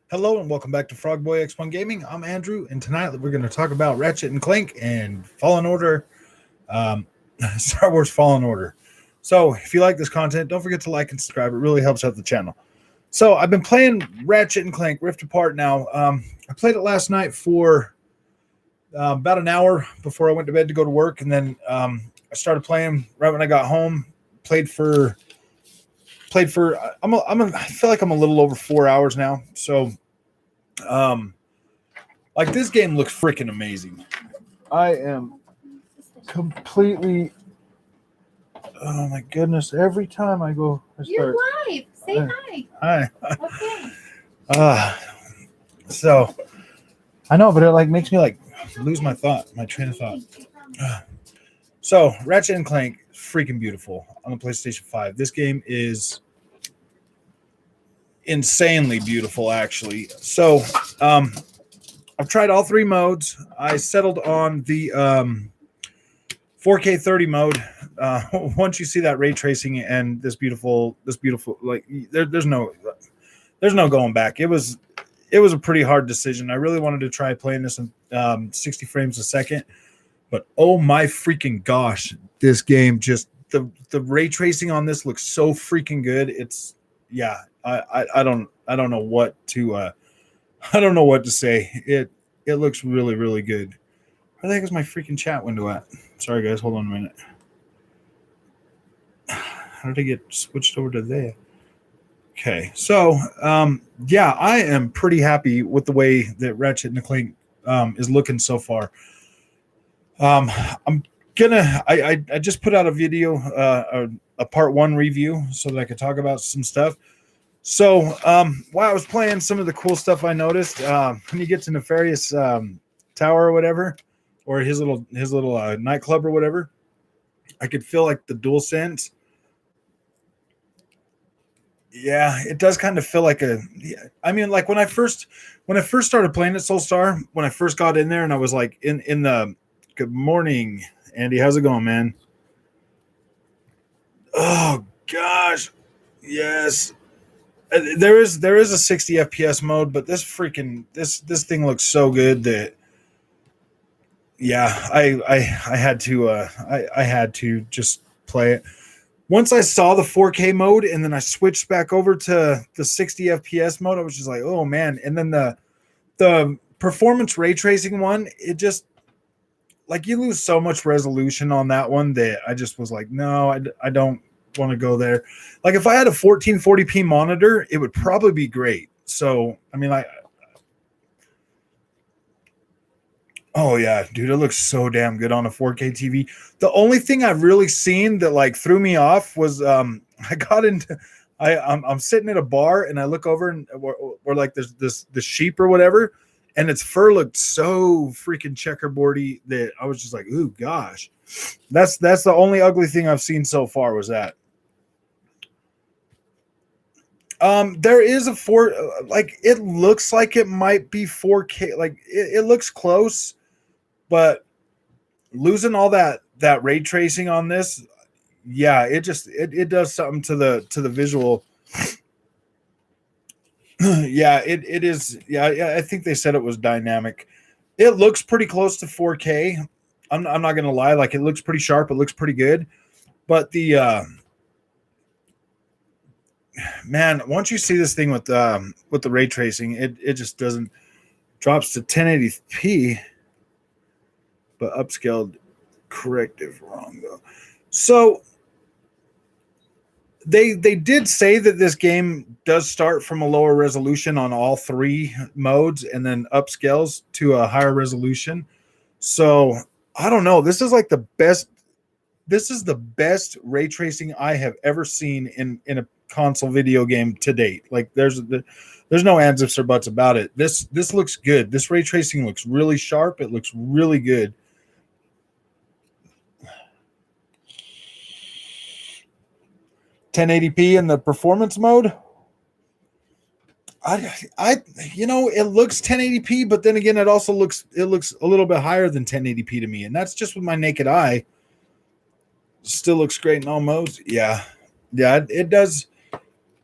Hello and welcome back to Frogboy X1 Gaming. I'm Andrew, and tonight we're going to talk about Ratchet and Clank and Fallen Order, um, Star Wars Fallen Order. So, if you like this content, don't forget to like and subscribe. It really helps out the channel. So, I've been playing Ratchet and Clank Rift Apart now. I played it last night for about an hour before I went to bed to go to work, and then I started playing right when I got home. Played for I feel like I'm a little over 4 hours now. So like this game looks freaking amazing. I am completely, oh my goodness, every time I go I start, You're live. Say hi. Okay. So I know, but it like makes me like lose my train of thought. So Ratchet and Clank, freaking beautiful on the PlayStation 5. This game is insanely beautiful, actually. So I've tried all three modes. I settled on the 4K 30 mode. Once you see that ray tracing and this beautiful like there's no going back. It was a pretty hard decision. I really wanted to try playing this in 60 frames a second, but oh my freaking gosh, this game just the ray tracing on this looks so freaking good. It's I don't know what to I don't know what to say. It looks really, really good. Where the heck is my freaking chat window at? Sorry guys, hold on a minute. How did I get switched over to there? Okay, so I am pretty happy with the way that Ratchet and Clank is looking so far. I'm gonna I just put out a video, a part 1 review so that I could talk about some stuff. So while I was playing, some of the cool stuff I noticed when you get to Nefarious Tower or whatever, or his little nightclub or whatever, I could feel like the dual sense. Yeah, it does kind of feel like I mean, like when I first started playing at Soulstar, when I first got in there, and I was like in the good morning, Andy, how's it going, man? Oh gosh, yes. There is a 60 FPS mode, but this thing looks so good that I had to I had to just play it. Once I saw the 4K mode and then I switched back over to the 60 FPS mode, I was just like, oh man. And then the performance ray tracing one, it just like you lose so much resolution on that one that I just was like, no, I don't want to go there. Like if I had a 1440p monitor, it would probably be great. So I mean, oh yeah, dude, it looks so damn good on a 4K TV. The only thing I've really seen that like threw me off was I got into I'm sitting at a bar and I look over and or like there's the sheep or whatever, and its fur looked so freaking checkerboardy that I was just like, ooh gosh. That's the only ugly thing I've seen so far was that. There is like it looks like it might be 4K, like it looks close, but losing all that ray tracing on this, yeah, it does something to the visual. Yeah, it is. Yeah, I think they said it was dynamic. It looks pretty close to 4K. I'm not gonna lie, like it looks pretty sharp. It looks pretty good, but the man, once you see this thing with the ray tracing, it just doesn't drops to 1080p, but upscaled. Correct if wrong though. So they did say that this game does start from a lower resolution on all three modes and then upscales to a higher resolution. So I don't know. This is like the best. This is the best ray tracing I have ever seen in a console video game to date. Like there's no ands, ifs, or buts about it. This looks good. This ray tracing looks really sharp. It looks really good. $1080p in the performance mode. It looks 1080p, but then again, it looks a little bit higher than 1080p to me, and that's just with my naked eye. Still looks great in all modes. Yeah, it does.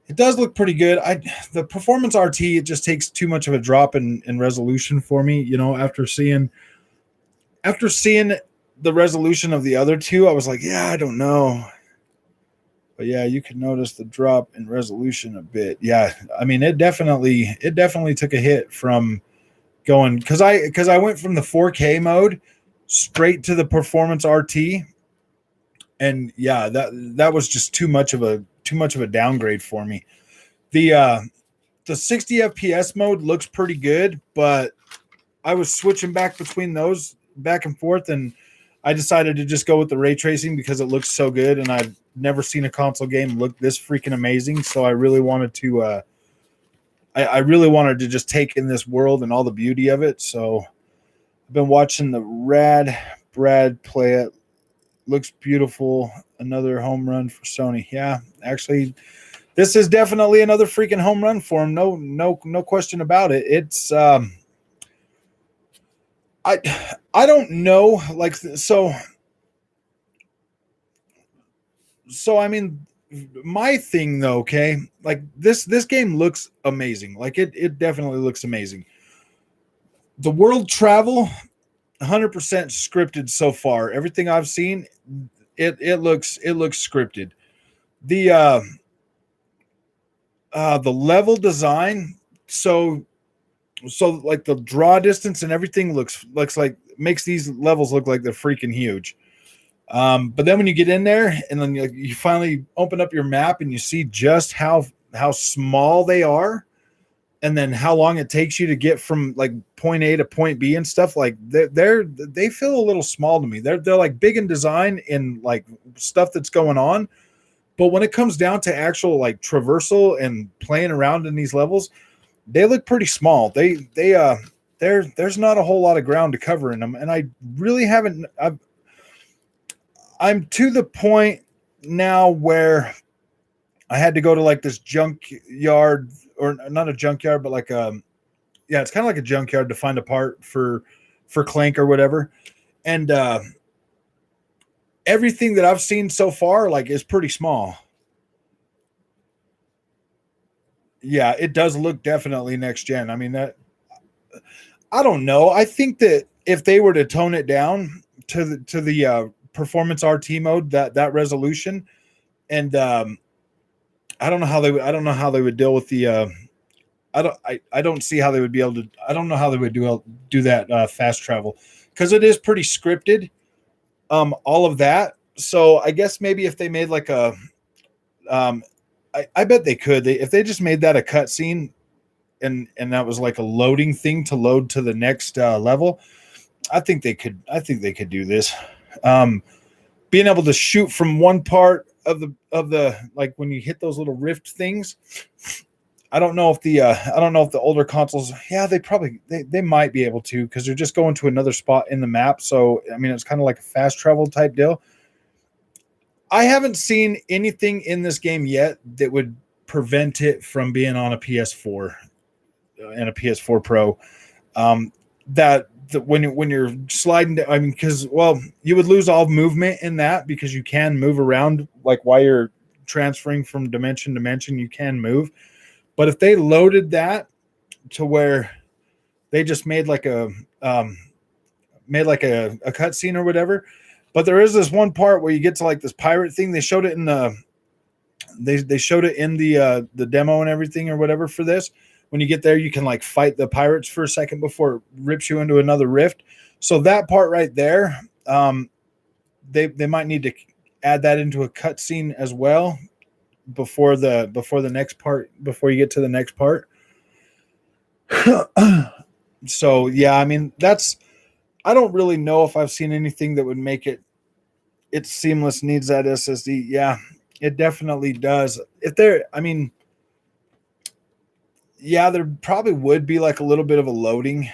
It does look pretty good. The performance RT, it just takes too much of a drop in resolution for me. You know, after seeing the resolution of the other two, I was like, yeah, I don't know. But yeah, you can notice the drop in resolution a bit. Yeah, I mean, it definitely took a hit from going because I went from the 4K mode straight to the performance RT, and yeah, that was just too much of a downgrade for me. The 60 FPS mode looks pretty good, but I was switching back between those back and forth, and I decided to just go with the ray tracing because it looks so good, and I've never seen a console game look this freaking amazing. So I really wanted to just take in this world and all the beauty of it. So I've been watching the Rad Brad play it. Looks beautiful. Another home run for Sony. Yeah, actually, this is definitely another freaking home run for him. No question about it. It's I I don't know, like, so I mean, my thing though, okay, like this game looks amazing. Like it definitely looks amazing. The world travel 100% scripted so far. Everything I've seen, it looks scripted. The level design, so like the draw distance and everything looks like makes these levels look like they're freaking huge. But then when you get in there and then you finally open up your map and you see just how small they are, and then how long it takes you to get from like point A to point B and stuff, like they feel a little small to me. They're like big in design in like stuff that's going on, but when it comes down to actual like traversal and playing around in these levels, they look pretty small. There's not a whole lot of ground to cover in them, and I really haven't. I'm to the point now where I had to go to like this junkyard, or not a junkyard, but like yeah, it's kind of like a junkyard to find a part for Clank or whatever. And everything that I've seen so far like is pretty small. Yeah, it does look definitely next gen. I mean, that I don't know. I think that if they were to tone it down to the performance RT mode, that resolution, and I don't know how they would deal with the I don't see how they would be able to. I don't know how they would do that fast travel, because it is pretty scripted. All of that. So I guess maybe if they made like um, I bet they could. If they just made that a cutscene, and that was like a loading thing to load to the next level, I think they could. I think they could do this. Um, Being able to shoot from one part of the like when you hit those little rift things. I don't know if the older consoles, yeah, they might be able to, because they're just going to another spot in the map. So I mean, it's kind of like a fast travel type deal. I haven't seen anything in this game yet that would prevent it from being on a PS4 and a PS4 Pro. Um, that when you're sliding, I mean, because, well, you would lose all movement in that, because you can move around like while you're transferring from dimension to dimension. You can move, but if they loaded that to where they just um, made like a cutscene or whatever. But there is this one part where you get to like this pirate thing. They showed it in they showed it in the demo and everything or whatever for this. When you get there, you can like fight the pirates for a second before it rips you into another rift. So that part right there, they might need to add that into a cutscene as well before the next part, before you get to the next part. So yeah, I mean, I don't really know if I've seen anything that would make it seamless. Needs that SSD. Yeah, it definitely does. If there, I mean, yeah, there probably would be like a little bit of a loading.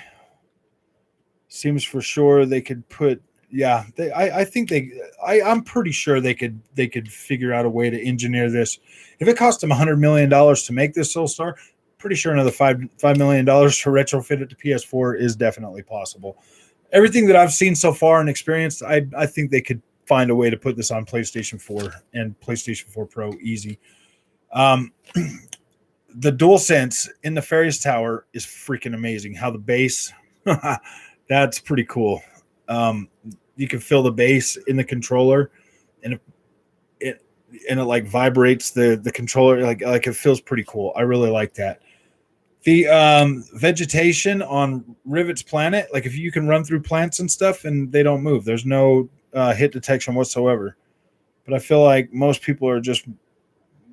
Seems for sure they could put. Yeah, I think I'm pretty sure they could figure out a way to engineer this. If it cost them $100 million to make this Soulstar, pretty sure another $5 million to retrofit it to PS4 is definitely possible. Everything that I've seen so far and experienced, I think they could find a way to put this on PlayStation 4 and PlayStation 4 Pro easy. Um, the DualSense in the Fairies Tower is freaking amazing. How the bass, that's pretty cool. You can feel the bass in the controller, and it like vibrates the controller, like it feels pretty cool. I really like that. The vegetation on Rivet's planet, like if you can run through plants and stuff and they don't move, there's no hit detection whatsoever. But I feel like most people are just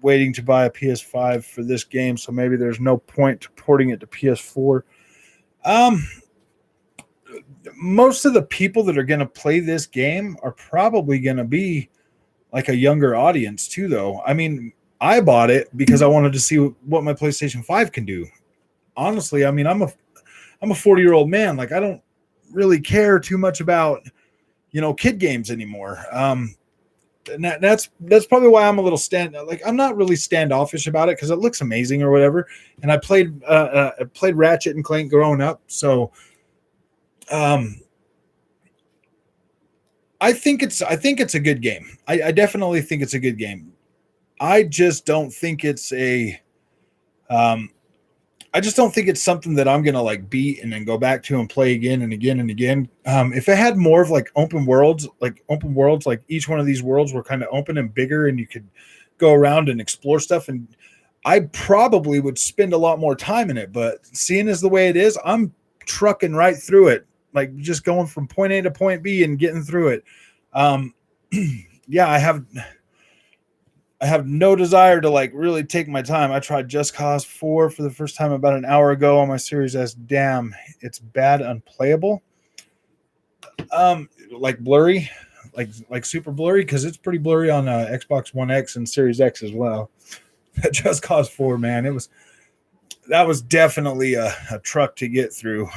waiting to buy a PS5 for this game, so maybe there's no point to porting it to PS4. Most of the people that are going to play this game are probably going to be like a younger audience too, though. I mean, I bought it because I wanted to see what my PlayStation 5 can do. Honestly, I mean, I'm a 40-year-old man. Like, I don't really care too much about, kid games anymore. And that's probably why I'm a little I'm not really standoffish about it because it looks amazing or whatever. And I played Ratchet and Clank growing up, so I think it's a good game. I definitely think it's a good game. I just don't think it's I just don't think it's something that I'm gonna like beat and then go back to and play again and again and again. If it had more of like open worlds, like each one of these worlds were kind of open and bigger, and you could go around and explore stuff, and I probably would spend a lot more time in it. But seeing as the way it is, I'm trucking right through it, like just going from point A to point B and getting through it. Yeah, I have no desire to like really take my time. I tried Just Cause 4 for the first time about an hour ago on my Series S. Damn, it's bad, unplayable. Like blurry, like super blurry, because it's pretty blurry on Xbox One X and Series X as well. Just Cause 4, man, that was definitely a truck to get through.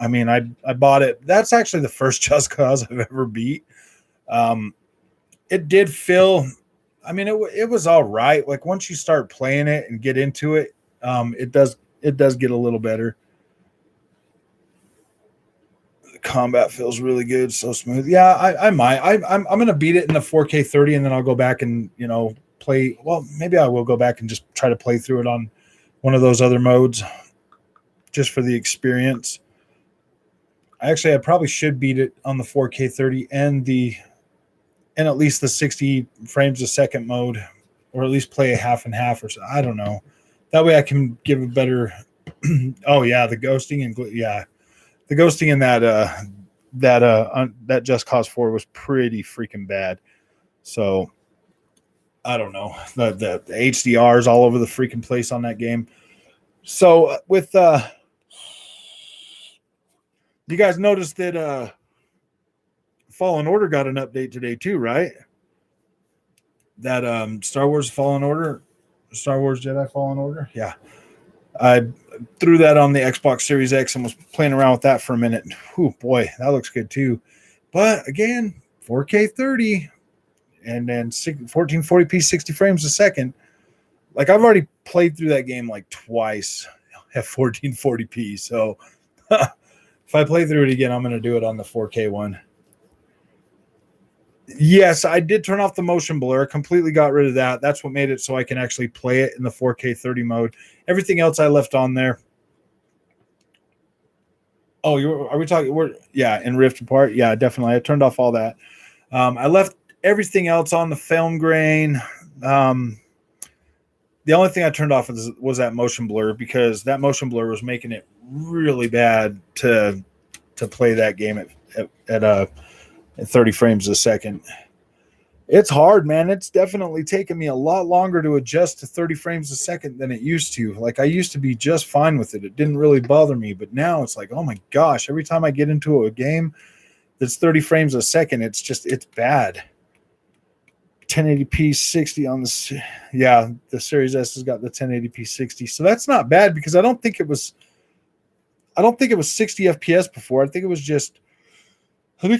I mean, I bought it. That's actually the first Just Cause I've ever beat. It did feel, I mean, it was all right. Like once you start playing it and get into it, it does get a little better. The combat feels really good, so smooth. Yeah, I might. I'm gonna beat it in the 4K 30, and then I'll go back and play. Well, maybe I will go back and just try to play through it on one of those other modes, just for the experience. I probably should beat it on the 4K 30 and at least the 60 frames a second mode, or at least play a half and half or so. I don't know. That way I can give a better. Oh yeah, the ghosting the ghosting in that Just Cause 4 was pretty freaking bad. So I don't know. The HDRs all over the freaking place on that game. So with you guys noticed that Fallen Order got an update today too, right? That Star Wars Jedi Fallen Order. Yeah. I threw that on the Xbox Series X and was playing around with that for a minute. Whew, boy, that looks good too. But again, 4K 30 and then 1440p 60 frames a second. Like I've already played through that game like twice at 1440p. So if I play through it again, I'm going to do it on the 4K one. Yes, I did turn off the motion blur, completely got rid of that. That's what made it so I can actually play it in the 4K 30 mode. Everything else I left on there. Oh, are we talking? In Rift Apart. Yeah, definitely. I turned off all that. I left everything else on the film grain. The only thing I turned off was that motion blur, because that motion blur was making it really bad to play that game at 30 frames a second. It's hard, man. It's definitely taken me a lot longer to adjust to 30 frames a second than it used to. Like I used to be just fine with it. It didn't really bother me, but now it's like, oh my gosh, every time I get into a game that's 30 frames a second, it's bad. 1080p 60 on the Series S has got the 1080p 60. So that's not bad, because I don't think it was 60 FPS before. I think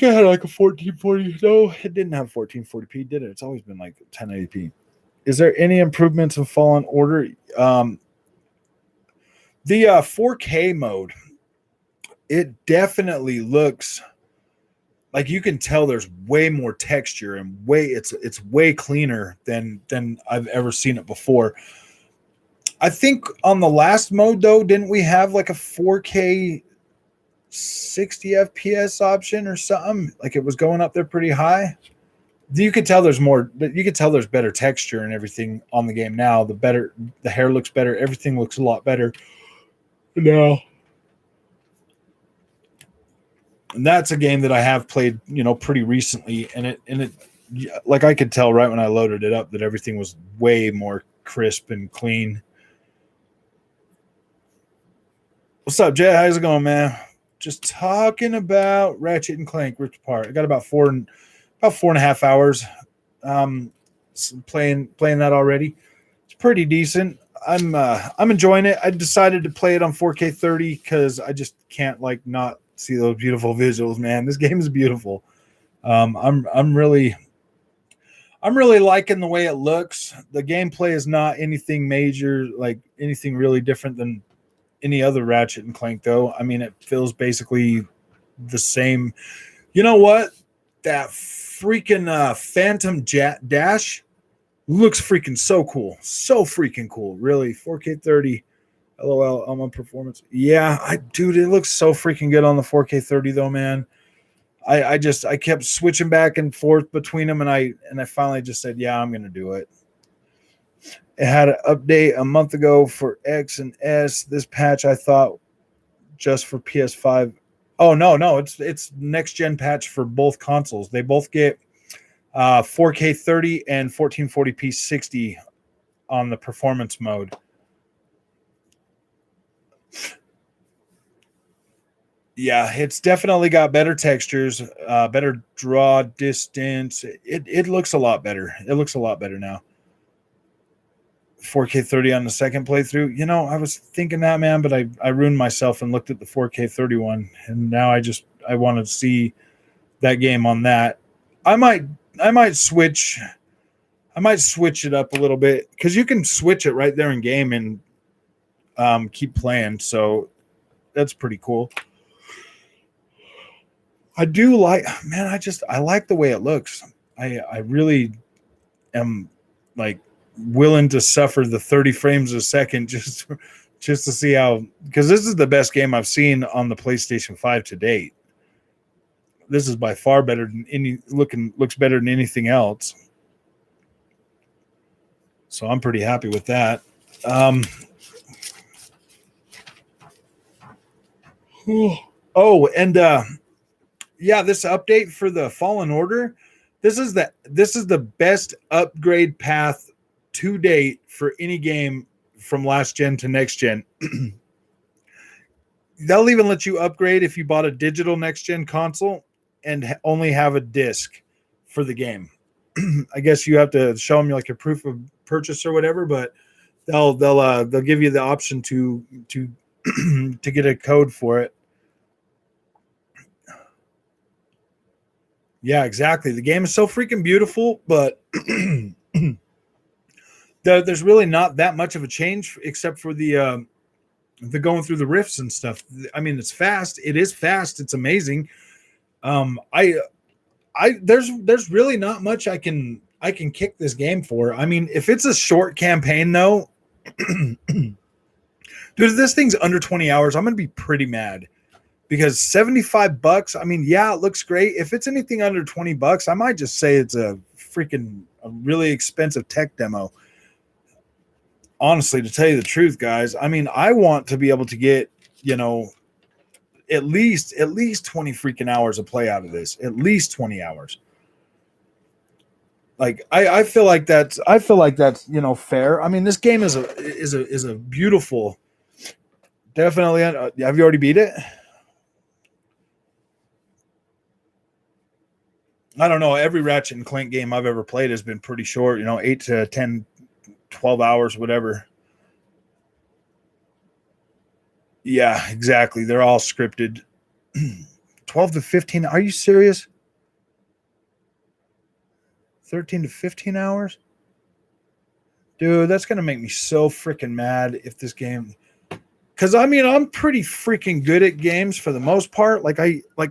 I had like a 1440. No, it didn't have 1440p, did it? It's always been like 1080p. Is there any improvements in Fallen Order? The 4K mode, it definitely looks like you can tell there's way more texture and it's way cleaner than I've ever seen it before. I think on the last mode though, didn't we have like a 4K 60 FPS option or something? Like it was going up there pretty high. You could tell there's more, but you could tell there's better texture and everything on the game now. The hair looks better, everything looks a lot better now. And that's a game that I have played, pretty recently, and it like I could tell right when I loaded it up that everything was way more crisp and clean. What's up, Jay? How's it going, man? Just talking about Ratchet and Clank Rift Apart. I got about 4.5 hours playing that already. It's pretty decent. I'm enjoying it. I decided to play it on 4K 30 because I just can't not see those beautiful visuals, man. This game is beautiful. I'm really liking the way it looks. The gameplay is not anything major, like anything really different than any other Ratchet and Clank, though. I mean, it feels basically the same. You know what? That freaking Phantom Dash looks freaking so cool. So freaking cool. Really. 4K 30. LOL on my performance. Yeah, dude, it looks so freaking good on the 4K 30 though, man. I kept switching back and forth between them, and I finally just said, yeah, I'm gonna do it. It had an update a month ago for X and S. This patch I thought just for PS5. Oh no, it's next gen patch for both consoles. They both get 4K 30 and 1440p 60 on the performance mode. Yeah, it's definitely got better textures, better draw distance. It looks a lot better. It looks a lot better now. 4K 30 on the second playthrough. I was thinking that, man, but I ruined myself and looked at the 4K 31, and now I want to see that game on that. I might switch. I might switch it up a little bit because you can switch it right there in game and keep playing. So that's pretty cool. I do like, man, I like the way it looks. I really am willing to suffer the 30 frames a second just to see how, because this is the best game I've seen on the PlayStation 5 to date. This is by far better than looks better than anything else. So I'm pretty happy with that. Yeah, this update for the Fallen Order, this is the best upgrade path to date for any game from last gen to next gen. They'll even let you upgrade if you bought a digital next gen console and only have a disc for the game. I guess you have to show them your proof of purchase or whatever, but they'll give you the option to to get a code for it. Yeah, exactly. The game is so freaking beautiful, but there's really not that much of a change except for the going through the rifts and stuff. I mean, it's fast. It is fast. It's amazing. There's really not much I can kick this game for. I mean, if it's a short campaign though, dude, if this thing's under 20 hours, I'm gonna be pretty mad. Because $75, I mean, yeah, it looks great. If it's anything under $20, I might just say it's a really expensive tech demo. Honestly, to tell you the truth, guys, I mean, I want to be able to get, at least 20 freaking hours of play out of this. At least 20 hours. I feel like that's fair. I mean, this game is a beautiful. Definitely. Have you already beat it? I don't know. Every Ratchet and Clank game I've ever played has been pretty short, 8 to 10, 12 hours, whatever. Yeah, exactly. They're all scripted. 12 to 15. Are you serious? 13 to 15 hours? Dude, that's going to make me so freaking mad if this game. Because I mean, I'm pretty freaking good at games for the most part. Like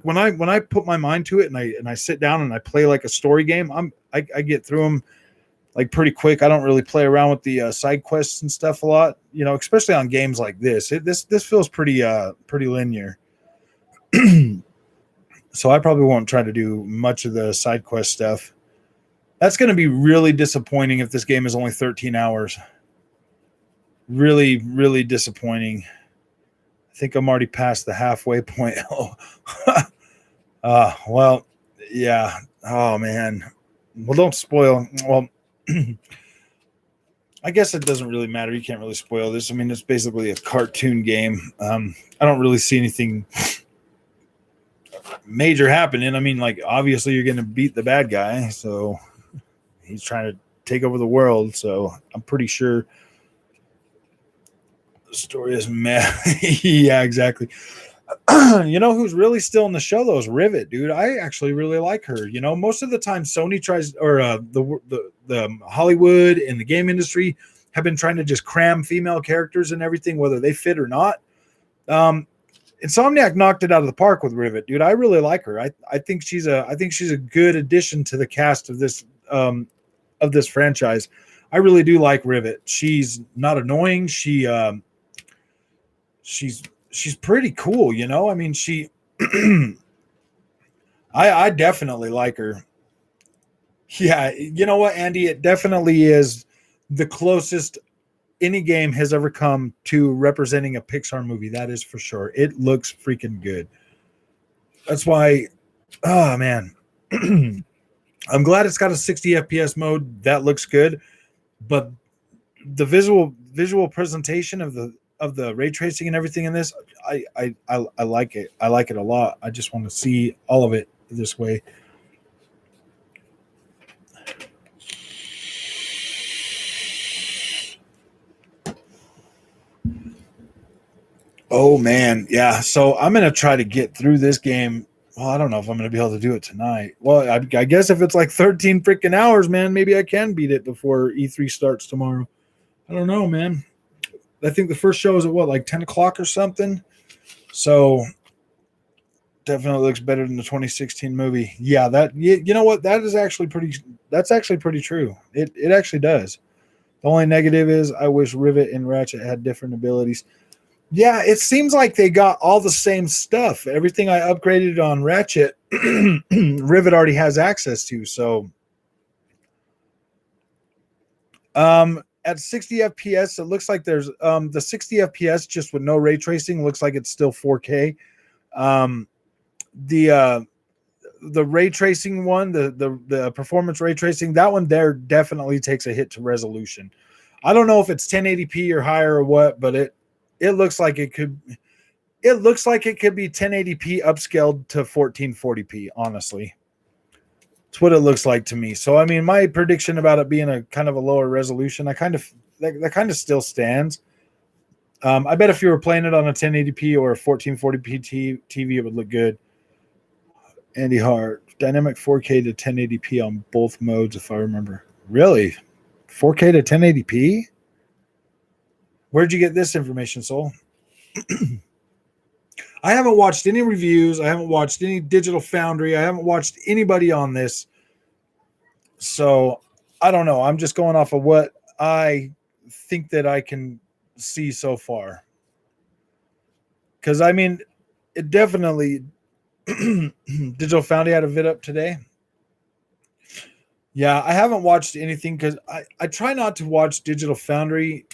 when I put my mind to it and I sit down and I play like a story game, I get through them like pretty quick. I don't really play around with the side quests and stuff a lot, especially on games like this. This feels pretty linear. So I probably won't try to do much of the side quest stuff. That's going to be really disappointing if this game is only 13 hours. Really, really disappointing. I think I'm already past the halfway point. Well, yeah. Oh, man. Well, don't spoil. Well, I guess it doesn't really matter. You can't really spoil this. I mean, it's basically a cartoon game. I don't really see anything major happening. I mean, like, obviously you're going to beat the bad guy. So he's trying to take over the world. So I'm pretty sure the story is meh. Yeah, exactly. You know who's really still in the show though is Rivet, dude. I actually really like her. Most of the time Sony tries, or the Hollywood and the game industry have been trying to just cram female characters and everything, whether they fit or not. Insomniac knocked it out of the park with Rivet, dude. I really like her. I think she's a good addition to the cast of this franchise. I really do like Rivet. She's not annoying. She's pretty cool, I mean, I definitely like her. Yeah, you know what, Andy? It definitely is the closest any game has ever come to representing a Pixar movie. That is for sure. It looks freaking good. That's why, oh man, I'm glad it's got a 60 FPS mode. That looks good, but the visual presentation of the ray tracing and everything in this, I like it. I like it a lot. I just want to see all of it this way. Oh man, yeah. So I'm gonna try to get through this game. Well, I don't know if I'm gonna be able to do it tonight. Well, I guess if it's like 13 freaking hours, man, maybe I can beat it before E3 starts tomorrow. I don't know, man. I think the first show is at like 10 o'clock or something. So definitely looks better than the 2016 movie. Yeah, you know what? That's actually pretty true. It actually does. The only negative is I wish Rivet and Ratchet had different abilities. Yeah, it seems like they got all the same stuff. Everything I upgraded on Ratchet, Rivet already has access to. So, at 60 FPS, it looks like there's the 60 FPS just with no ray tracing looks like it's still 4K. The ray tracing one, the performance ray tracing, that one there definitely takes a hit to resolution. I don't know if it's 1080p or higher or what, but it looks like it could be 1080p upscaled to 1440p, honestly. It's what it looks like to me. So I mean, my prediction about it being a kind of a lower resolution, that kind of still stands. I bet if you were playing it on a 1080p or a 1440p TV, it would look good. Andy Hart, dynamic 4K to 1080p on both modes, if I remember. Really? 4K to 1080p? Where'd you get this information, Soul? I haven't watched any reviews. I haven't watched any Digital Foundry. I haven't watched anybody on this. So I don't know. I'm just going off of what I think that I can see so far. Because, I mean, it definitely... Digital Foundry had a vid up today. Yeah, I haven't watched anything because I try not to watch Digital Foundry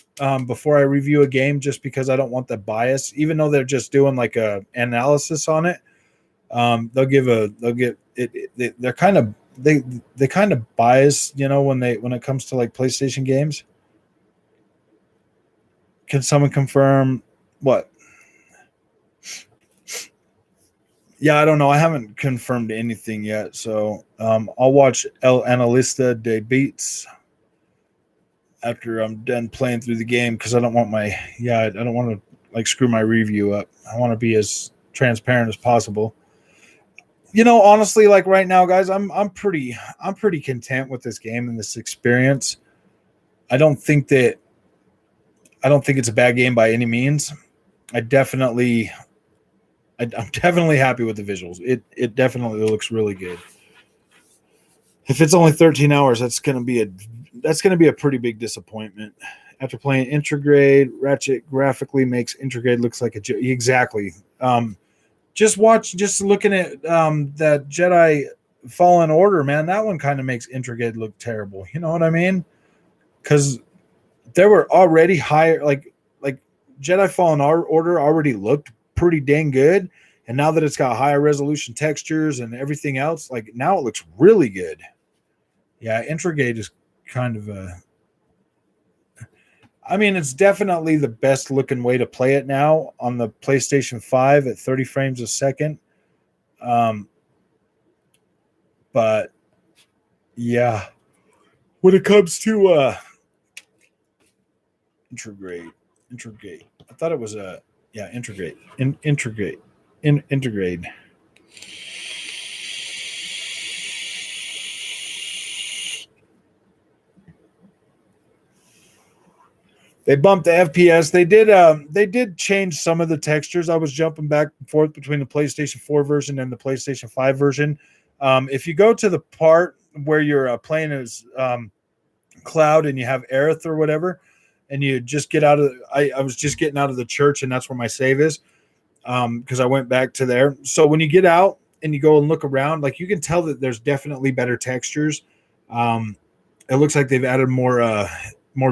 before I review a game just because I don't want the bias. Even though they're just doing like a analysis on it, they're kind of biased, when it comes to like PlayStation games. Can someone confirm what? Yeah, I don't know. I haven't confirmed anything yet, so I'll watch El Analista de Beats after I'm done playing through the game because I don't want I don't want to like screw my review up. I want to be as transparent as possible. Honestly, like right now, guys, I'm pretty content with this game and this experience. I don't think it's a bad game by any means. I'm definitely happy with the visuals. It definitely looks really good. If it's only 13 hours, that's gonna be a pretty big disappointment. After playing Intergrade, Ratchet graphically makes Intergrade looks like exactly. Just looking at that Jedi Fallen Order, man, that one kind of makes Intergrade look terrible. You know what I mean? Because there were already higher, like Jedi Fallen Order already looked pretty dang good, and now that it's got higher resolution textures and everything else, like now it looks really good. Yeah, Intergrade is kind of a. I mean, it's definitely the best looking way to play it now on the PlayStation 5 at 30 frames a second. Um, but yeah, when it comes to Intergrade, I thought it was Intergrade, Intergrade. They bumped the FPS. They did change some of the textures. I was jumping back and forth between the PlayStation 4 version and the PlayStation 5 version. If you go to the part where you're playing as Cloud and you have Aerith or whatever, and you just get out of, I was just getting out of the church, and that's where my save is, because I went back to there. So when you get out and you go and look around, like you can tell that there's definitely better textures. It looks like they've added more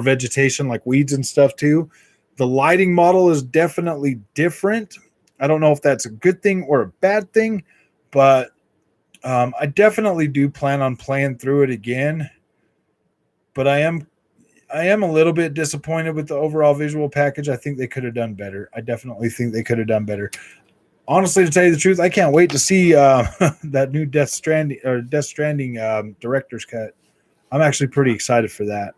vegetation, like weeds and stuff too. The lighting model is definitely different. I don't know if that's a good thing or a bad thing, but I definitely do plan on playing through it again. But I am a little bit disappointed with the overall visual package. I think they could have done better. I definitely think they could have done better. Honestly, to tell you the truth, I can't wait to see that new Death Stranding director's cut. I'm actually pretty excited for that.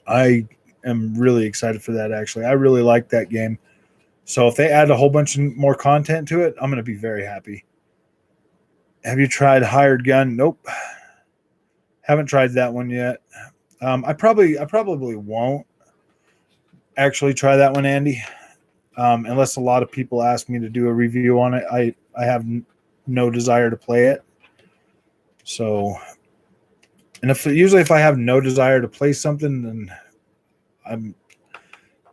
I am really excited for that, actually. I really like that game. So if they add a whole bunch more content to it, I'm going to be very happy. Have you tried Hired Gun? Nope. Haven't tried that one yet. I probably won't actually try that one, Andy, unless a lot of people ask me to do a review on it. I have no desire to play it. So, and if I have no desire to play something, then I'm,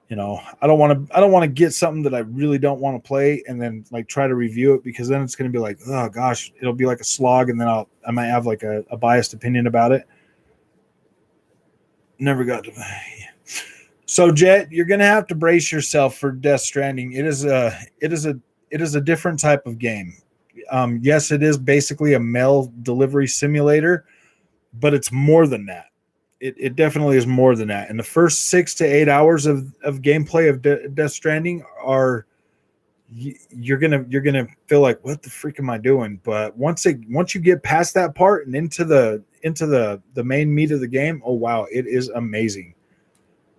I don't want to get something that I really don't want to play and then like try to review it, because then it's going to be like, oh gosh, it'll be like a slog, and then I might have like a biased opinion about it. Never got to. So Jet, you're going to have to brace yourself for Death Stranding. It is a different type of game. Yes, it is basically a mail delivery simulator, but it's more than that. It definitely is more than that. And the first 6 to 8 hours of gameplay of Death Stranding are, you're gonna feel like, what the freak am I doing? But once you get past that part and into the main meat of the game, oh wow, it is amazing.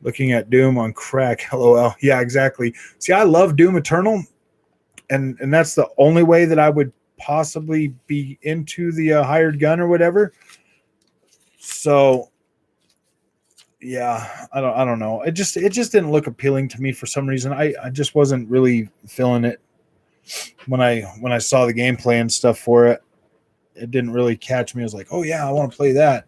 Looking at Doom on crack, lol. Yeah, exactly. See, I love Doom Eternal, and that's the only way that I would possibly be into the Hired Gun or whatever. So yeah, I don't know. It just didn't look appealing to me for some reason. I just wasn't really feeling it when I saw the gameplay and stuff for it. It didn't really catch me. I was like, oh yeah, I want to play that.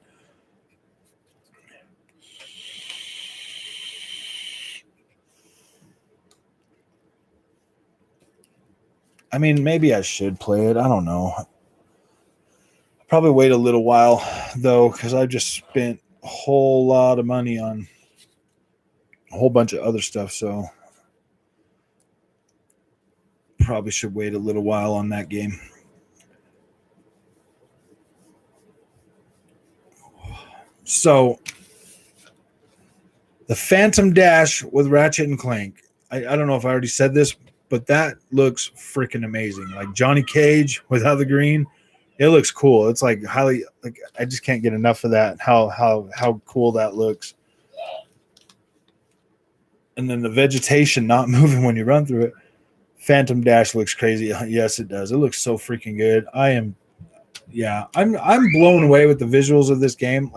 I mean, maybe I should play it. I don't know. Probably wait a little while though, because I just spent a whole lot of money on a whole bunch of other stuff. So probably should wait a little while on that game. So the Phantom Dash with Ratchet and Clank. I don't know if I already said this, but that looks freaking amazing. Like Johnny Cage without the green. It looks cool. It's like highly, like I just can't get enough of that. How cool that looks. And then the vegetation not moving when you run through it. Phantom Dash looks crazy. Yes, it does. It looks so freaking good. I'm blown away with the visuals of this game.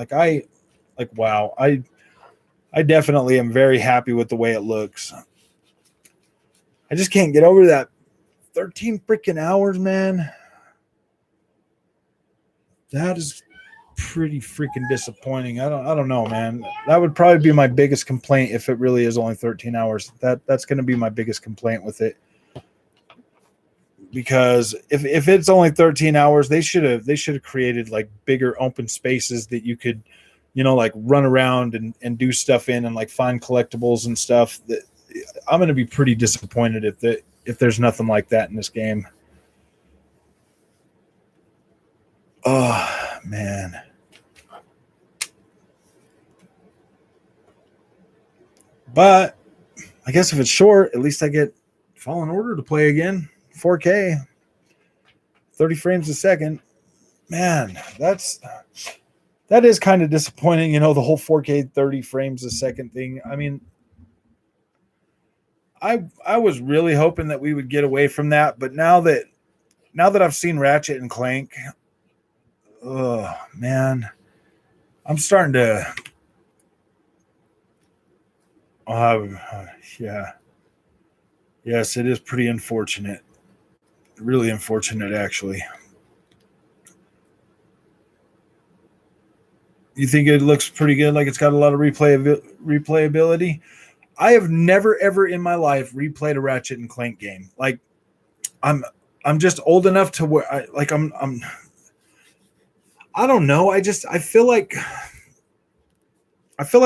Wow. I definitely am very happy with the way it looks. I just can't get over that 13 freaking hours, man. That is pretty freaking disappointing. I don't know, man. That would probably be my biggest complaint if it really is only 13 hours. That's going to be my biggest complaint with it. Because if it's only 13 hours, they should have created like bigger open spaces that you could, like run around and do stuff in and like find collectibles and stuff. That I'm going to be pretty disappointed if there's nothing like that in this game. Oh man. But I guess if it's short, at least I get Fallen Order to play again. 4K, 30 frames a second. Man, that is kind of disappointing, the whole 4K 30 frames a second thing. I mean, I was really hoping that we would get away from that, but now that I've seen Ratchet and Clank, oh man, I'm starting to yeah. Yes, it is pretty unfortunate. Really unfortunate, actually. You think it looks pretty good? Like it's got a lot of replayability? I have never ever in my life replayed a Ratchet and Clank game. Like I'm just old enough to where I don't know. I feel like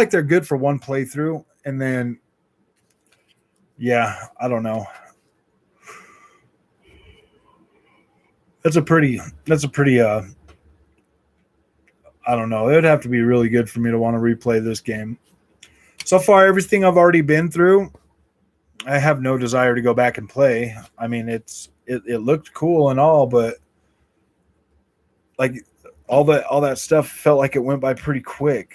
they're good for one playthrough, and then yeah, I don't know. That's a pretty I don't know. It would have to be really good for me to want to replay this game. So far, everything I've already been through, I have no desire to go back and play. I mean, it looked cool and all, but like all that stuff felt like it went by pretty quick.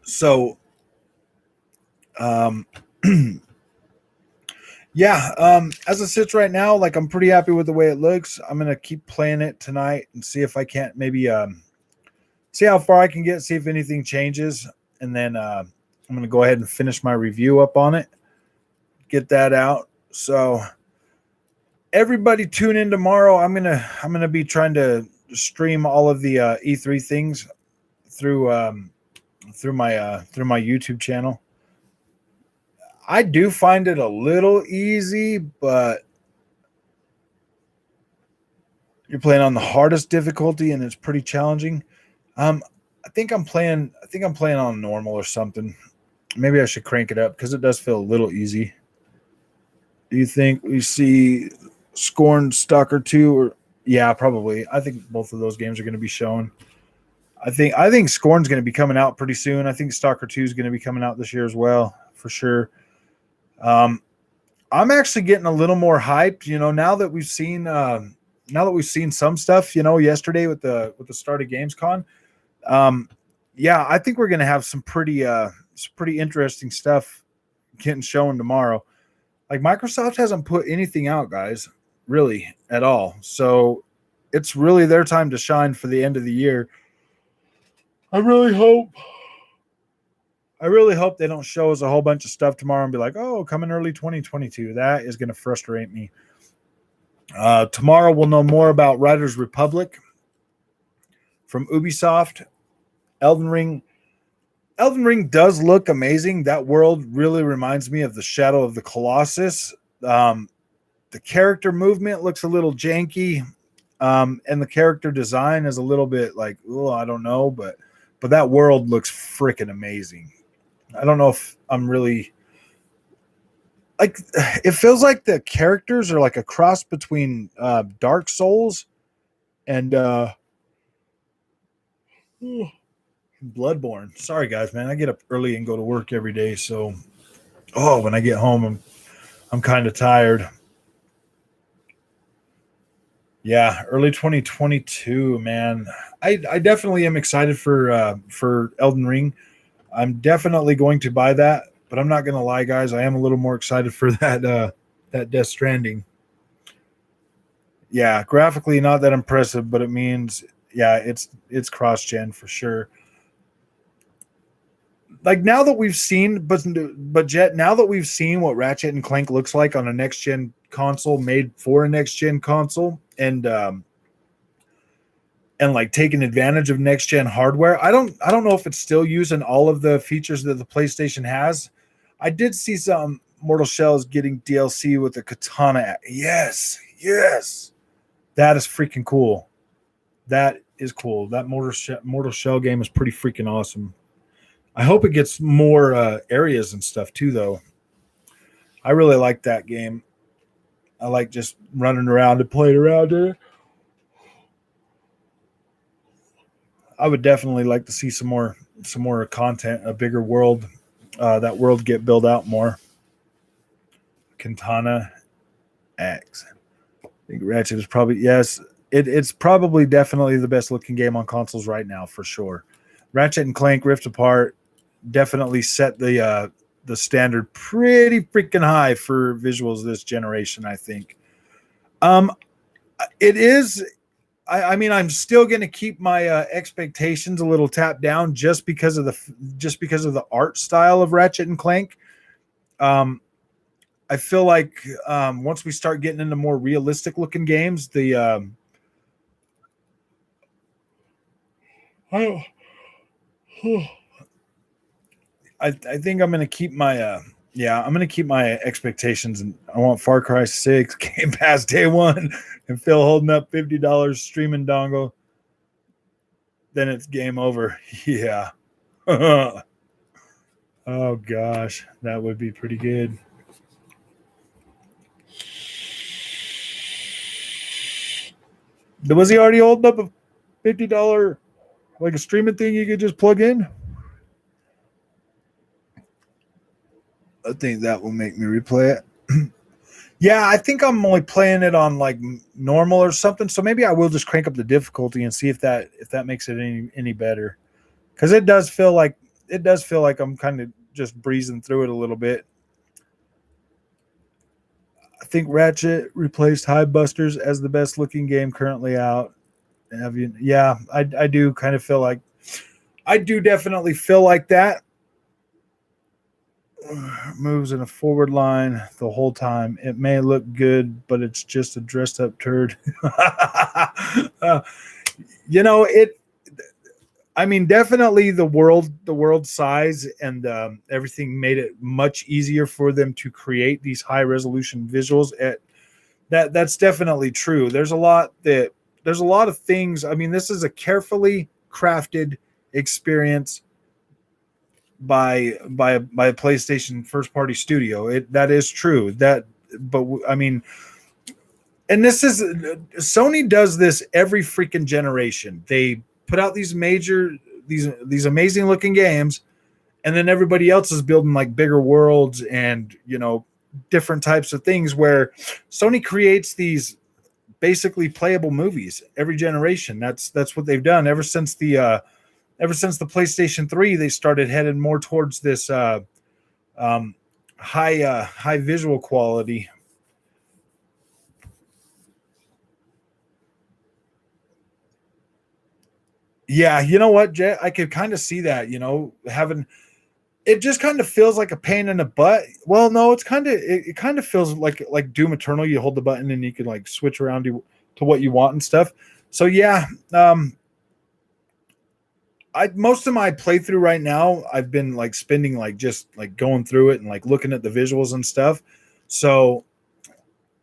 So, yeah, as it sits right now, like I'm pretty happy with the way it looks. I'm gonna keep playing it tonight and see if I can't maybe see how far I can get, see if anything changes, and then I'm gonna go ahead and finish my review up on it, get that out. So everybody tune in tomorrow. I'm gonna be trying to stream all of the E3 things through my YouTube channel. I do find it a little easy, but you're playing on the hardest difficulty and it's pretty challenging. I think I'm playing on normal or something. Maybe I should crank it up because it does feel a little easy. Do you think we see Scorn Stalker 2 or yeah, probably. I think both of those games are going to be shown. I think Scorn's going to be coming out pretty soon. I think Stalker 2 is going to be coming out this year as well, for sure. I'm actually getting a little more hyped, now that we've seen some stuff, yesterday with the start of Gamescom. Yeah, I think we're going to have some pretty interesting stuff getting shown tomorrow. Like Microsoft hasn't put anything out, guys, really at all. So it's really their time to shine for the end of the year. I really hope they don't show us a whole bunch of stuff tomorrow and be like, oh, coming early 2022. That is going to frustrate me. Tomorrow we'll know more about Riders Republic from Ubisoft. Elden Ring does look amazing. That world really reminds me of the Shadow of the Colossus. The character movement looks a little janky, and the character design is a little bit like, oh, I don't know, but that world looks freaking amazing. I don't know if I'm really like. It feels like the characters are like a cross between Dark Souls and Bloodborne. Sorry, guys, man. I get up early and go to work every day, so when I get home, I'm kind of tired. Yeah, early 2022, man. I definitely am excited for Elden Ring. I'm definitely going to buy that, but I'm not going to lie, guys. I am a little more excited for that Death Stranding. Yeah, graphically not that impressive, but it means yeah, it's cross gen for sure. Like now that we've seen, but Jet, now that we've seen what Ratchet and Clank looks like on a next gen console made for a next gen console, and like taking advantage of next gen hardware. I don't know if it's still using all of the features that the PlayStation has. I did see some Mortal Shells getting DLC with the katana. Yes, yes, that is freaking cool. That is cool. That Mortal Shell game is pretty freaking awesome. I hope it gets more areas and stuff too, though. I really like that game. I like just running around and playing around it. I would definitely like to see some more content, a bigger world. That world get built out more. Katana X. I think Ratchet is probably yes. It's probably definitely the best looking game on consoles right now for sure. Ratchet and Clank Rift Apart definitely set the standard pretty freaking high for visuals this generation. I think. Um, it is. I mean, I'm still going to keep my expectations a little tapped down just because of the art style of Ratchet and Clank. Um, I feel like once we start getting into more realistic looking games, I, I think I'm going to keep my I'm going to keep my expectations, and I want Far Cry 6 Game Pass day one, and Phil holding up $50 streaming dongle. Then it's game over. Yeah. Oh gosh, that would be pretty good. Was he already holding up a $50 like a streaming thing you could just plug in? I think that will make me replay it. Yeah, I think I'm only playing it on like normal or something. So maybe I will just crank up the difficulty and see if that makes it any better. Because it does feel like I'm kind of just breezing through it a little bit. I think Ratchet replaced Hive Busters as the best looking game currently out. Have you? Yeah, I do kind of feel like I do definitely feel like that. Moves in a forward line the whole time. It may look good, but it's just a dressed up turd. uh, it. I mean, definitely the world size and everything made it much easier for them to create these high resolution visuals. That's definitely true. There's a lot of things. I mean, this is a carefully crafted experience by a PlayStation first party studio. That is true. But I mean, and this is Sony does this every freaking generation. They put out these amazing looking games, and then everybody else is building like bigger worlds and different types of things where Sony creates these basically playable movies every generation. That's what they've done ever since the PlayStation 3. They started heading more towards this high visual quality. Yeah, you know what, Jet? I could kind of see that. Having it just kind of feels like a pain in the butt. Well, no, it kind of feels like Doom Eternal. You hold the button and you can like switch around to what you want and stuff. So yeah, I most of my playthrough right now, I've been like spending like just like going through it and like looking at the visuals and stuff. So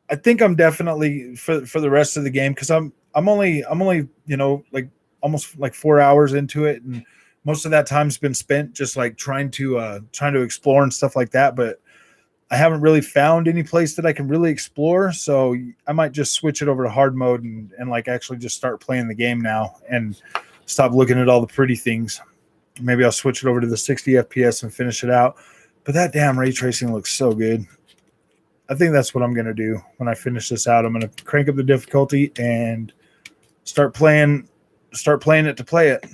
I think I'm definitely for the rest of the game because I'm only like almost like 4 hours into it, and most of that time's been spent just like trying to explore and stuff like that. But I haven't really found any place that I can really explore, so I might just switch it over to hard mode and like actually just start playing the game now and stop looking at all the pretty things. Maybe I'll switch it over to the 60 FPS and finish it out. But that damn ray tracing looks so good. I think that's what I'm going to do when I finish this out. I'm going to crank up the difficulty and start playing it to play it.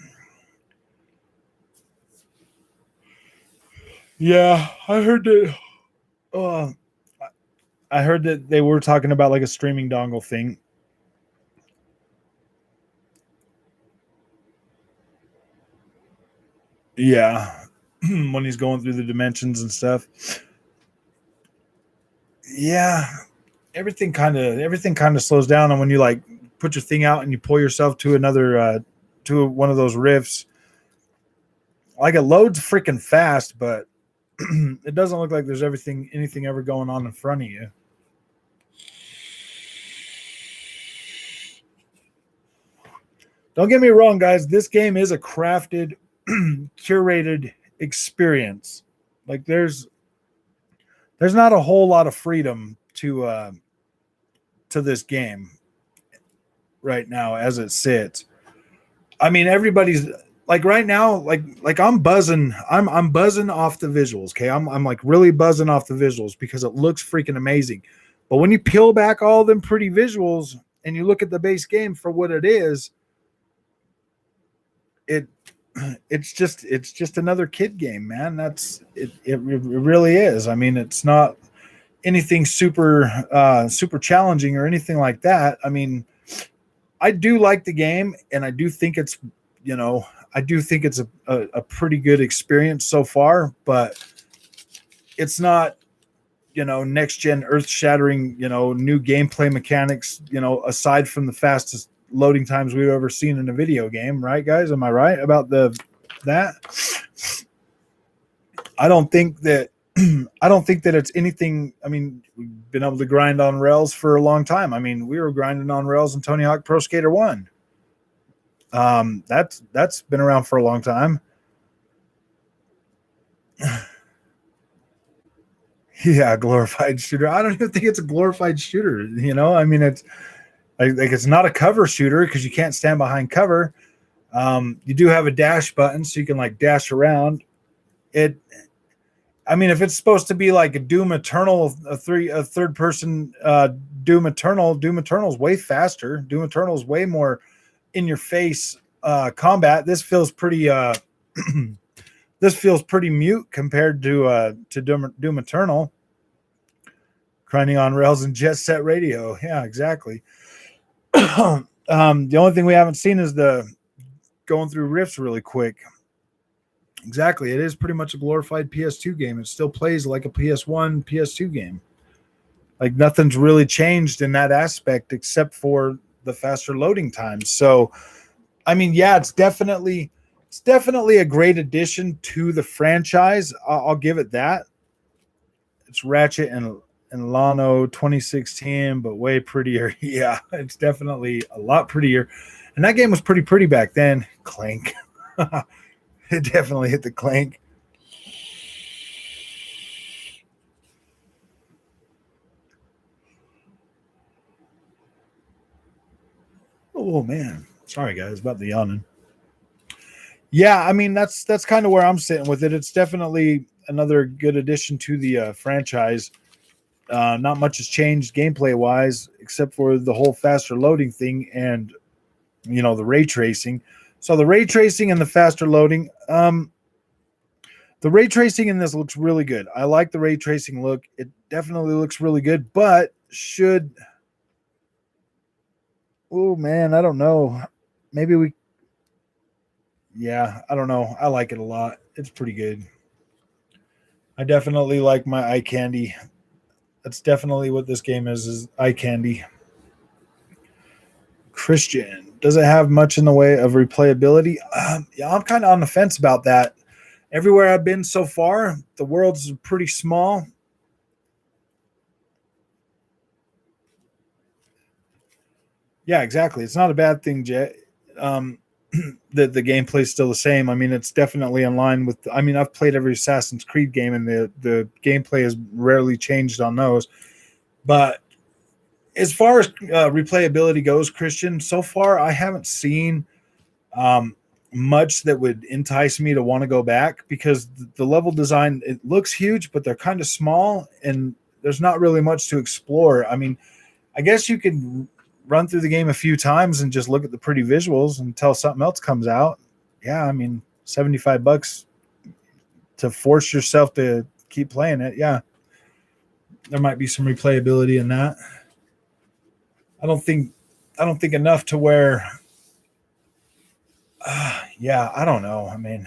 Yeah, I heard that. Uh, I heard that they were talking about like a streaming dongle thing. Yeah, when he's going through the dimensions and stuff. Yeah, everything kind of slows down, and when you like put your thing out and you pull yourself to another to one of those rifts, like it loads freaking fast, but it doesn't look like there's anything ever going on in front of you. Don't get me wrong, guys. This game is a crafted, curated experience. Like there's not a whole lot of freedom to this game right now as it sits. I mean, everybody's like right now, like I'm buzzing. I'm buzzing off the visuals. Okay, I'm like really buzzing off the visuals because it looks freaking amazing. But when you peel back all them pretty visuals and you look at the base game for what it is, it it's just another kid game, man. It really is. I mean, it's not anything super challenging or anything like that. I mean, I do like the game, and I do think it's you know I do think it's a pretty good experience so far, but it's not next gen earth shattering new gameplay mechanics aside from the fastest loading times we've ever seen in a video game, right guys? Am I right about that? I don't think that I don't think that it's anything. I mean, we've been able to grind on rails for a long time. I mean, we were grinding on rails in Tony Hawk Pro Skater 1. That's been around for a long time. Yeah, glorified shooter. I don't even think it's a glorified shooter. I mean, it's like it's not a cover shooter because you can't stand behind cover. You do have a dash button, so you can like dash around. It. I mean, if it's supposed to be like a Doom Eternal, a third person Doom Eternal's way faster. Doom Eternal's way more in your face combat. This feels pretty. This feels pretty mute compared to Doom Eternal. Grinding on rails and Jet Set Radio. Yeah, exactly. The only thing we haven't seen is the going through rifts really quick. Exactly. It is pretty much a glorified PS2 game. It still plays like a PS1, PS2 game. Like nothing's really changed in that aspect except for the faster loading times. So, I mean, yeah, it's definitely a great addition to the franchise. I'll give it that. It's Ratchet and Lano 2016, but way prettier. Yeah, it's definitely a lot prettier. And that game was pretty back then. Clank. It definitely hit the clank. Oh man, sorry guys about the yawning. Yeah, I mean that's kind of where I'm sitting with it. It's definitely another good addition to the franchise. Not much has changed gameplay wise, except for the whole faster loading thing and the ray tracing. So the ray tracing and the faster loading. The ray tracing in this looks really good. I like the ray tracing look. It definitely looks really good, but should. Oh man, I don't know. Maybe we. Yeah, I don't know. I like it a lot. It's pretty good. I definitely like my eye candy. That's definitely what this game is eye candy. Christian, does it have much in the way of replayability? Yeah, I'm kind of on the fence about that. Everywhere I've been so far, the world's pretty small. Yeah, exactly. It's not a bad thing, Jay. The gameplay's still the same. I mean, it's definitely in line with. I mean, I've played every Assassin's Creed game, and the gameplay has rarely changed on those. But as far as replayability goes, Christian, so far I haven't seen much that would entice me to want to go back because the level design, it looks huge, but they're kind of small, and there's not really much to explore. I mean, I guess you could run through the game a few times and just look at the pretty visuals until something else comes out. Yeah, I mean, $75 to force yourself to keep playing it. Yeah, there might be some replayability in that. I don't think enough to where. Yeah, I don't know. I mean,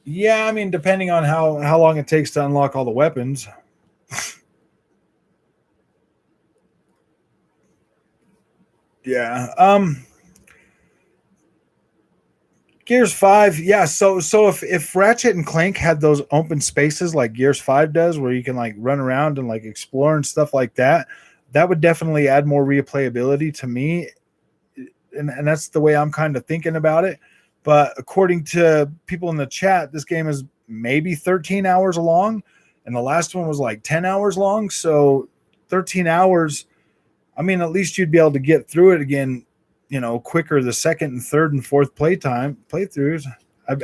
yeah, I mean, depending on how long it takes to unlock all the weapons. Yeah. Gears 5, yeah. So if Ratchet and Clank had those open spaces like Gears 5 does, where you can like run around and like explore and stuff like that, that would definitely add more replayability to me. And that's the way I'm kind of thinking about it. But according to people in the chat, this game is maybe 13 hours long, and the last one was like 10 hours long. So 13 hours, I mean, at least you'd be able to get through it again, quicker the second and third and fourth playthroughs.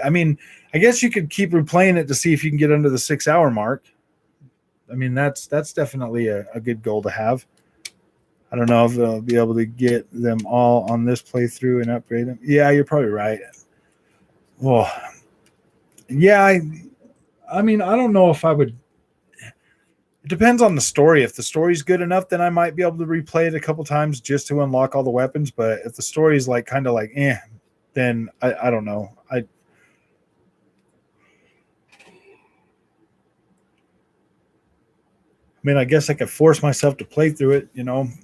I mean, I guess you could keep replaying it to see if you can get under the 6 hour mark. I mean, that's definitely a good goal to have. I don't know if they'll be able to get them all on this playthrough and upgrade them. Yeah, you're probably right. Well, yeah, I mean, I don't know if I would. It depends on the story. If the story's good enough, then I might be able to replay it a couple times just to unlock all the weapons. But if the story's like kind of like then I don't know. I mean, I guess I could force myself to play through it,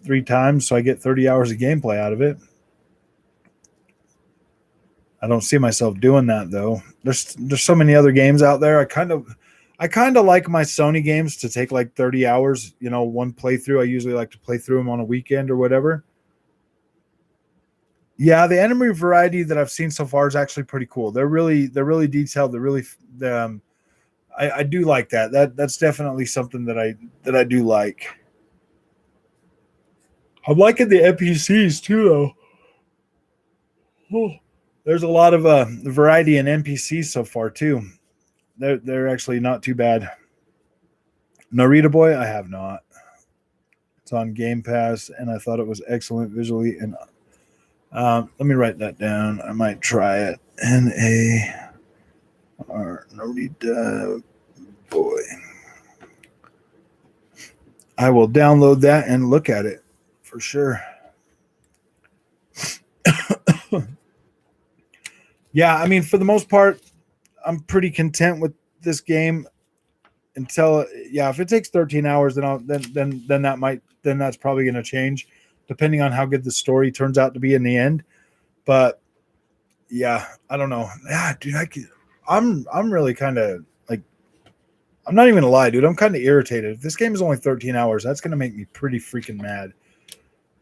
3 times, so I get 30 hours of gameplay out of it. I don't see myself doing that though. There's so many other games out there. I kind of like my Sony games to take like 30 hours, one playthrough. I usually like to play through them on a weekend or whatever. Yeah, the enemy variety that I've seen so far is actually pretty cool. They're really detailed. They're really I do like that. That's definitely something that I do like. I'm liking the NPCs too, though. Oh, there's a lot of variety in NPCs so far too. They're actually not too bad. Narita Boy, I have not. It's on Game Pass, and I thought it was excellent visually. And let me write that down. I might try it. Narita Boy. I will download that and look at it for sure. Yeah, I mean, for the most part, I'm pretty content with this game until if it takes 13 hours, then that's probably going to change depending on how good the story turns out to be in the end. But yeah, I don't know. Yeah, dude, I'm really kind of like, I'm not even gonna lie, dude. I'm kind of irritated. If this game is only 13 hours, that's gonna make me pretty freaking mad.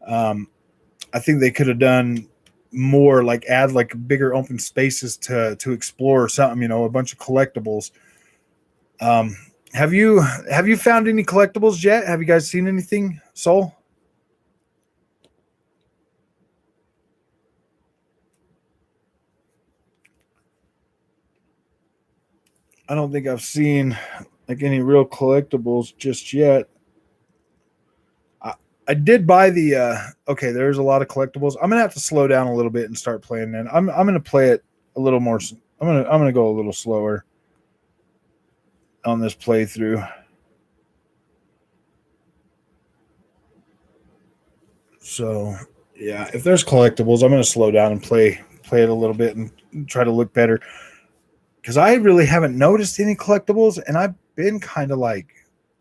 I think they could have done more, like add like bigger open spaces to explore or something, a bunch of collectibles. Have you found any collectibles yet? Have you guys seen anything, Soul? I don't think I've seen like any real collectibles just yet. I did buy the okay, there's a lot of collectibles. I'm gonna have to slow down a little bit and start playing then. I'm gonna play it a little more. I'm gonna go a little slower on this playthrough. So yeah, if there's collectibles, I'm gonna slow down and play it a little bit and try to look better. Because I really haven't noticed any collectibles, and I've been kind of like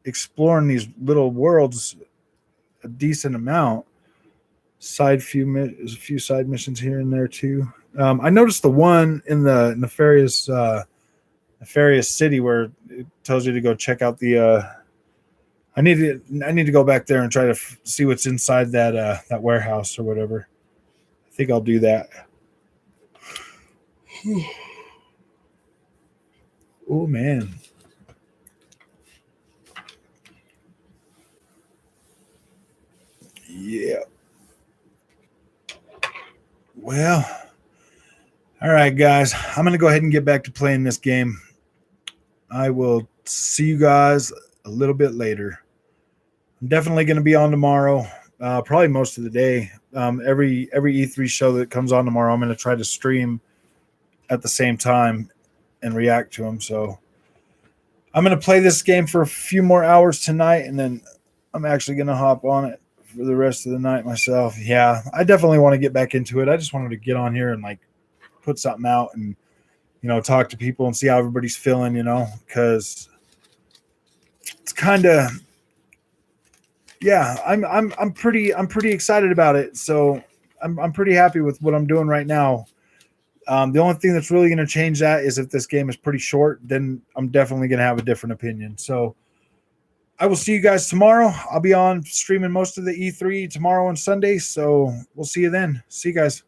exploring these little worlds a decent amount. A few side missions here and there too. I noticed the one in the nefarious city where it tells you to go check out the. I need to go back there and try to see what's inside that warehouse or whatever. I think I'll do that. Oh man. Yeah. Well, all right, guys. I'm going to go ahead and get back to playing this game. I will see you guys a little bit later. I'm definitely going to be on tomorrow, probably most of the day. Every E3 show that comes on tomorrow, I'm going to try to stream at the same time and react to them. So I'm going to play this game for a few more hours tonight, and then I'm actually going to hop on it for the rest of the night myself. Yeah, I definitely want to get back into it. I just wanted to get on here and like put something out and, you know, talk to people and see how everybody's feeling, you know, because it's kind of, yeah, I'm pretty excited about it. So I'm pretty happy with what I'm doing right now. The only thing that's really going to change that is if this game is pretty short, then I'm definitely going to have a different opinion. So I will see you guys tomorrow. I'll be on streaming most of the E3 tomorrow and Sunday. So we'll see you then. See you guys.